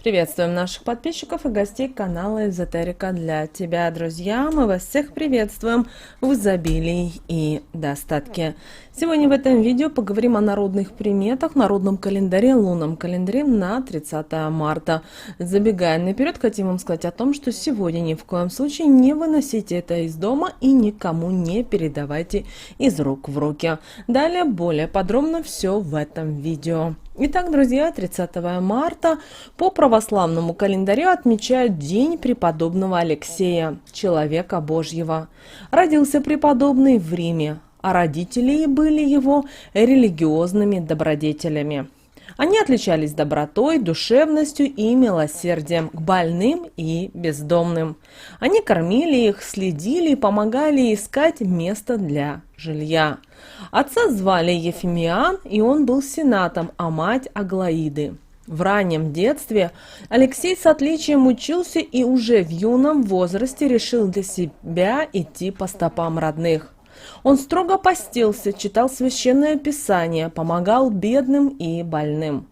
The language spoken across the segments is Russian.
Приветствуем наших подписчиков и гостей канала Эзотерика для тебя, друзья. Мы вас всех приветствуем в изобилии и достатке. Сегодня в этом видео поговорим о народных приметах, народном календаре, лунном календаре на 30 марта. Забегая наперед, хотим вам сказать о том, что сегодня ни в коем случае не выносите это из дома и никому не передавайте из рук в руки. Далее более подробно все в этом видео. Итак, друзья, 30 марта по православному календарю отмечают День преподобного Алексея, человека Божьего. Родился преподобный в Риме, а родители были его религиозными добродетелями. Они отличались добротой, душевностью и милосердием к больным и бездомным. Они кормили их, следили и помогали искать место для жилья. Отца звали Ефимиан, и он был сенатом, а мать Аглаиды. В раннем детстве Алексей с отличием учился и уже в юном возрасте решил для себя идти по стопам родных. Он строго постился, читал священное писание, помогал бедным и больным.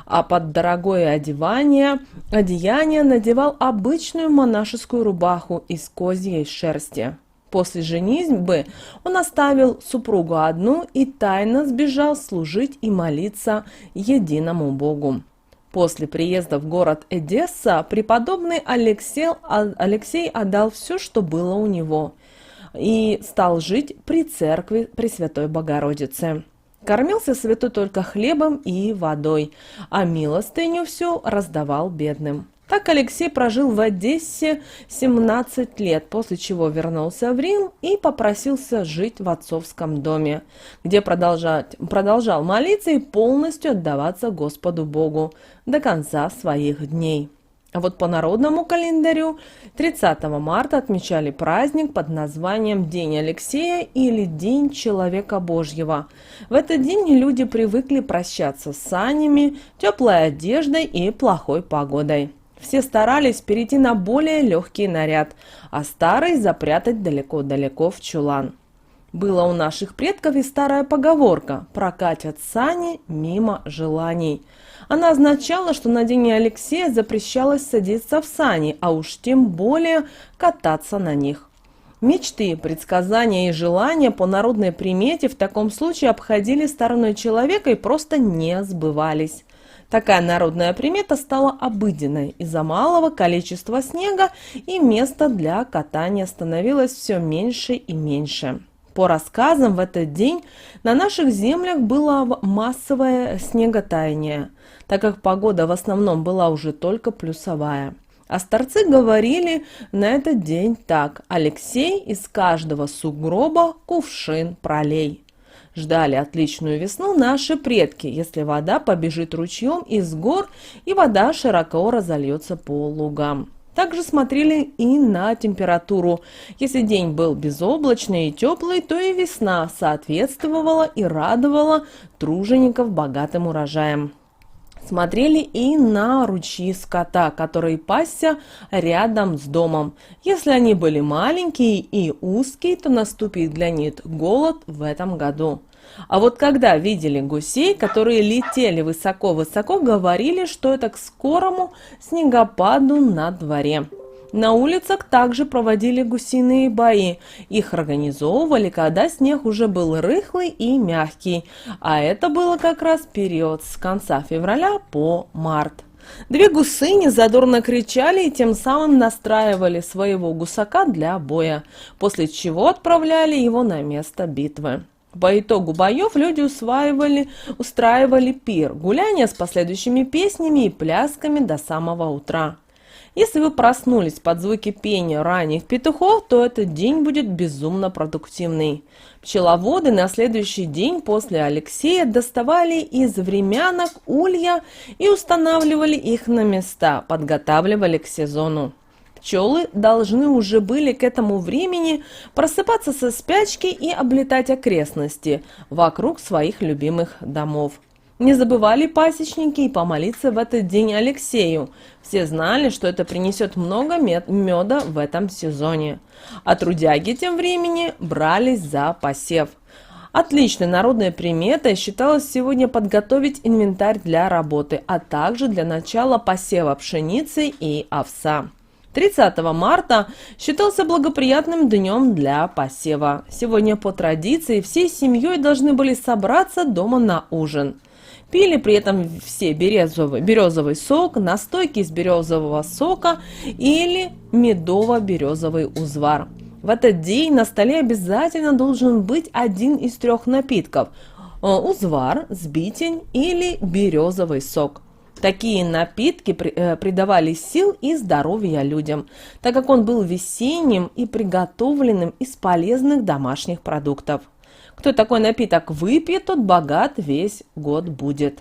А под дорогое одеяние надевал обычную монашескую рубаху из козьей шерсти. После женитьбы он оставил супругу одну и тайно сбежал служить и молиться единому Богу. После приезда в город Эдесса преподобный Алексей отдал все, что было у него, и стал жить при церкви Пресвятой Богородицы. Кормился святой только хлебом и водой, а милостыню всю раздавал бедным. Так Алексей прожил в Одессе 17 лет, после чего вернулся в Рим и попросился жить в отцовском доме, где продолжал молиться и полностью отдаваться Господу Богу до конца своих дней. А вот по народному календарю 30 марта отмечали праздник под названием День Алексея или День Человека Божьего. В этот день люди привыкли прощаться с санями, теплой одеждой и плохой погодой. Все старались перейти на более легкий наряд, а старый запрятать далеко-далеко в чулан. Была у наших предков и старая поговорка «прокатят сани мимо желаний». Она означала, что на день Алексея запрещалось садиться в сани, а уж тем более кататься на них. Мечты, предсказания и желания по народной примете в таком случае обходили стороной человека и просто не сбывались. Такая народная примета стала обыденной. Из-за малого количества снега и места для катания становилось все меньше и меньше. По рассказам, в этот день на наших землях было массовое снеготаяние, так как погода в основном была уже только плюсовая. А старцы говорили на этот день так: «Алексей, из каждого сугроба кувшин пролей». Ждали отличную весну наши предки, если вода побежит ручьем из гор и вода широко разольется по лугам. Также смотрели и на температуру. Если день был безоблачный и теплый, то и весна соответствовала и радовала тружеников богатым урожаем. Смотрели и на ручьи скота, которые пасся рядом с домом. Если они были маленькие и узкие, то наступит для них голод в этом году. А вот когда видели гусей, которые летели высоко-высоко, говорили, что это к скорому снегопаду на дворе. На улицах также проводили гусиные бои. Их организовывали, когда снег уже был рыхлый и мягкий, а это было как раз период с конца февраля по март. Две гусыни задорно кричали и тем самым настраивали своего гусака для боя, после чего отправляли его на место битвы. По итогу боев люди устраивали пир, гуляния с последующими песнями и плясками до самого утра. Если вы проснулись под звуки пения ранних петухов, то этот день будет безумно продуктивный. Пчеловоды на следующий день после Алексея доставали из времянок улья и устанавливали их на места, подготавливали к сезону. Пчелы должны уже были к этому времени просыпаться со спячки и облетать окрестности вокруг своих любимых домов. Не забывали пасечники и помолиться в этот день Алексею. Все знали, что это принесет много меда в этом сезоне. А трудяги тем временем брались за посев. Отличной народной приметой считалось сегодня подготовить инвентарь для работы, а также для начала посева пшеницы и овса. 30 марта считался благоприятным днем для посева. Сегодня по традиции всей семьей должны были собраться дома на ужин. Пили при этом все березовый сок, настойки из березового сока или медово-березовый узвар. В этот день на столе обязательно должен быть один из трех напитков – узвар, сбитень или березовый сок. Такие напитки придавали сил и здоровья людям, так как он был весенним и приготовленным из полезных домашних продуктов. Кто такой напиток выпьет, тот богат весь год будет.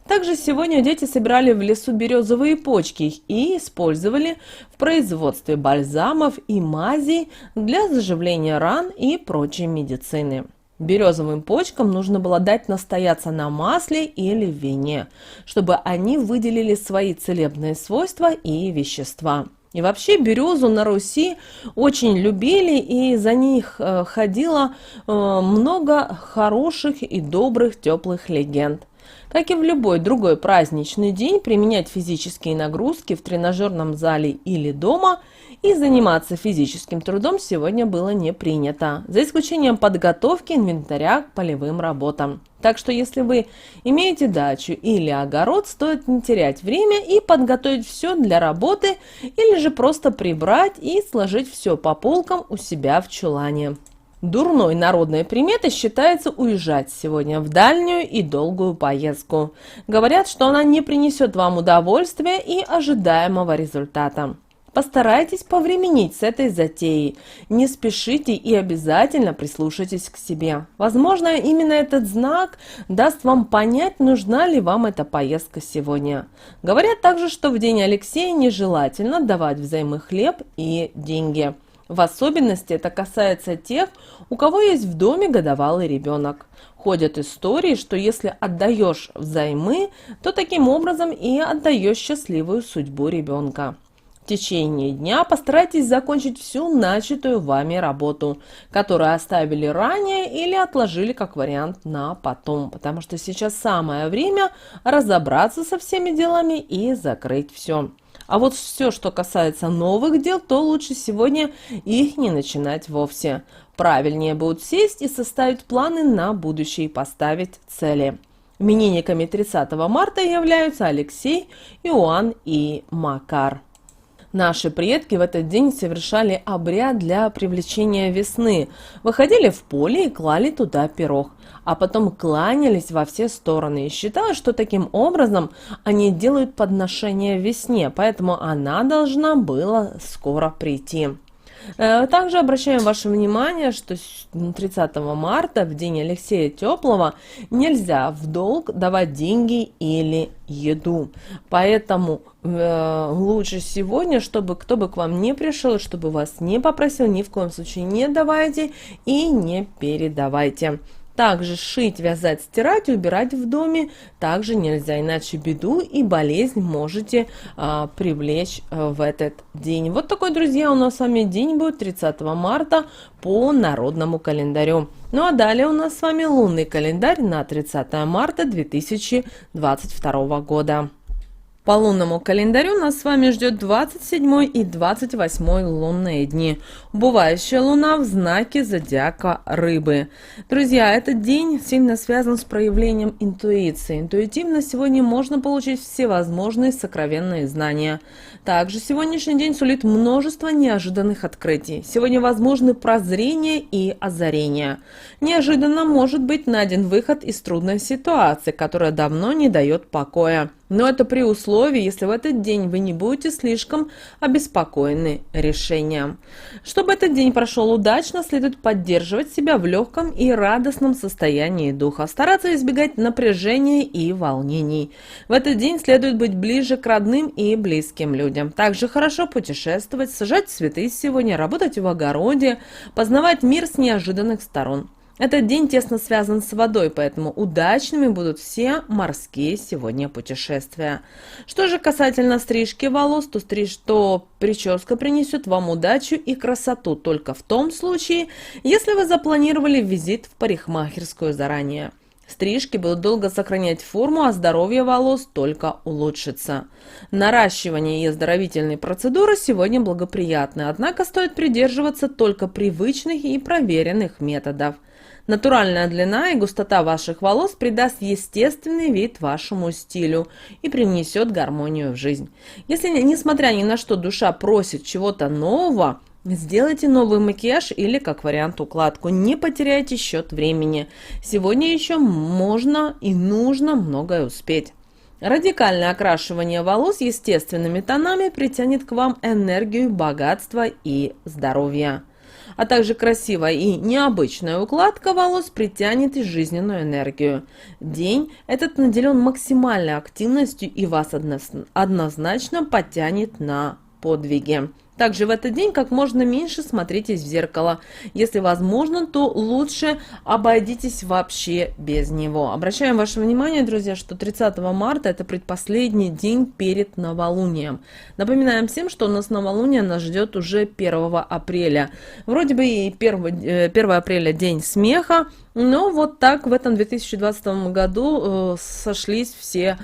Также сегодня дети собирали в лесу березовые почки и использовали в производстве бальзамов и мазей для заживления ран и прочей медицины. Березовым почкам нужно было дать настояться на масле или в вине, чтобы они выделили свои целебные свойства и вещества. И вообще березу на Руси очень любили, и за них ходило много хороших и добрых теплых легенд. Как и в любой другой праздничный день, применять физические нагрузки в тренажерном зале или дома и заниматься физическим трудом сегодня было не принято, за исключением подготовки инвентаря к полевым работам. Так что если вы имеете дачу или огород, стоит не терять время и подготовить все для работы или же просто прибрать и сложить все по полкам у себя в чулане. Дурной народной приметой считается уезжать сегодня в дальнюю и долгую поездку. Говорят, что она не принесет вам удовольствия и ожидаемого результата. Постарайтесь повременить с этой затеей, не спешите и обязательно прислушайтесь к себе. Возможно, именно этот знак даст вам понять, нужна ли вам эта поездка сегодня. Говорят также, что в день Алексея нежелательно давать взаймы хлеб и деньги. В особенности это касается тех, у кого есть в доме годовалый ребенок. Ходят истории, что если отдаешь взаймы, то таким образом и отдаешь счастливую судьбу ребенка. В течение дня постарайтесь закончить всю начатую вами работу, которую оставили ранее или отложили как вариант на потом, потому что сейчас самое время разобраться со всеми делами и закрыть все. А вот все, что касается новых дел, то лучше сегодня их не начинать вовсе. Правильнее будет сесть и составить планы на будущее и поставить цели. Именинниками 30 марта являются Алексей, Иоанн и Макар. Наши предки в этот день совершали обряд для привлечения весны. Выходили в поле и клали туда пирог, а потом кланялись во все стороны. И считалось, что таким образом они делают подношение весне, поэтому она должна была скоро прийти. Также обращаем ваше внимание, что 30 марта, в день Алексея Теплого, нельзя в долг давать деньги или еду. Поэтому лучше сегодня, чтобы кто бы к вам не пришел, чтобы вас не попросил, ни в коем случае не давайте и не передавайте. Также шить, вязать, стирать, убирать в доме также нельзя, иначе беду и болезнь можете привлечь в этот день. Вот такой, друзья, у нас с вами день будет 30 марта по народному календарю. Ну а далее у нас с вами лунный календарь на 30 марта 2022 года. По лунному календарю нас с вами ждет 27 и 28 лунные дни. Убывающая луна в знаке зодиака Рыбы. Друзья, этот день сильно связан с проявлением интуиции. Интуитивно сегодня можно получить всевозможные сокровенные знания. Также сегодняшний день сулит множество неожиданных открытий. Сегодня возможны прозрения и озарения. Неожиданно может быть найден выход из трудной ситуации, которая давно не дает покоя. Но это при условии, если в этот день вы не будете слишком обеспокоены решением. Чтобы этот день прошел удачно, следует поддерживать себя в легком и радостном состоянии духа, стараться избегать напряжения и волнений. В этот день следует быть ближе к родным и близким людям. Также хорошо путешествовать, сажать цветы сегодня, работать в огороде, познавать мир с неожиданных сторон. Этот день тесно связан с водой, поэтому удачными будут все морские сегодня путешествия. Что же касательно стрижки волос, то прическа принесет вам удачу и красоту только в том случае, если вы запланировали визит в парикмахерскую заранее. Стрижки будут долго сохранять форму, а здоровье волос только улучшится. Наращивание и оздоровительные процедуры сегодня благоприятны, однако стоит придерживаться только привычных и проверенных методов. Натуральная длина и густота ваших волос придаст естественный вид вашему стилю и привнесет гармонию в жизнь. Если, несмотря ни на что, душа просит чего-то нового, сделайте новый макияж или, как вариант, укладку. Не потеряйте счет времени. Сегодня еще можно и нужно многое успеть. Радикальное окрашивание волос естественными тонами притянет к вам энергию, богатство и здоровье. А также красивая и необычная укладка волос притянет и жизненную энергию. День этот наделен максимальной активностью и вас однозначно потянет на подвиги. Также в этот день как можно меньше смотритесь в зеркало. Если возможно, то лучше обойдитесь вообще без него. Обращаем ваше внимание, друзья, что 30 марта это предпоследний день перед новолунием. Напоминаем всем, что у нас новолуние нас ждет уже 1 апреля. Вроде бы и 1 апреля день смеха, но вот так в этом 2020 году сошлись все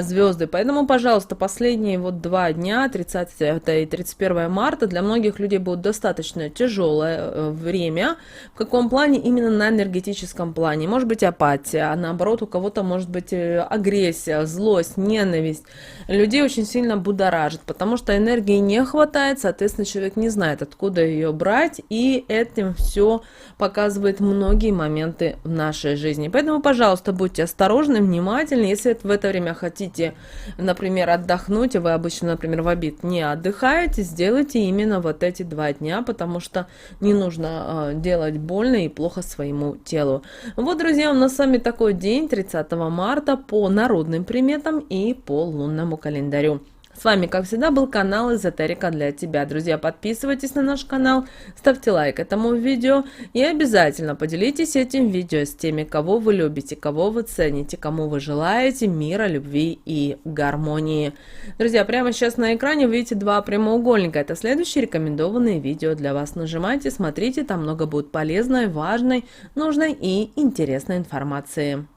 звезды. Поэтому, пожалуйста, последние вот 2 дня, 30 и 31 марта, для многих людей будет достаточно тяжелое время. В каком плане? Именно на энергетическом плане. Может быть апатия, а наоборот у кого-то может быть агрессия, злость, ненависть. Людей очень сильно будоражит, потому что энергии не хватает, соответственно, человек не знает, откуда ее брать, и этим все показывает многие моменты в нашей жизни. Поэтому, пожалуйста, будьте осторожны, внимательны. Если в это время хотите, например, отдохнуть, и вы обычно, например, в обед не отдыхаете, сделайте именно вот эти 2 дня, потому что не нужно делать больно и плохо своему телу. Вот, друзья, у нас с вами такой день, 30 марта, по народным приметам и по лунному календарю. С вами, как всегда, был канал Эзотерика для тебя. Друзья, подписывайтесь на наш канал, ставьте лайк этому видео и обязательно поделитесь этим видео с теми, кого вы любите, кого вы цените, кому вы желаете мира, любви и гармонии. Друзья, прямо сейчас на экране вы видите 2 прямоугольника. Это следующие рекомендованные видео для вас. Нажимайте, смотрите, там много будет полезной, важной, нужной и интересной информации.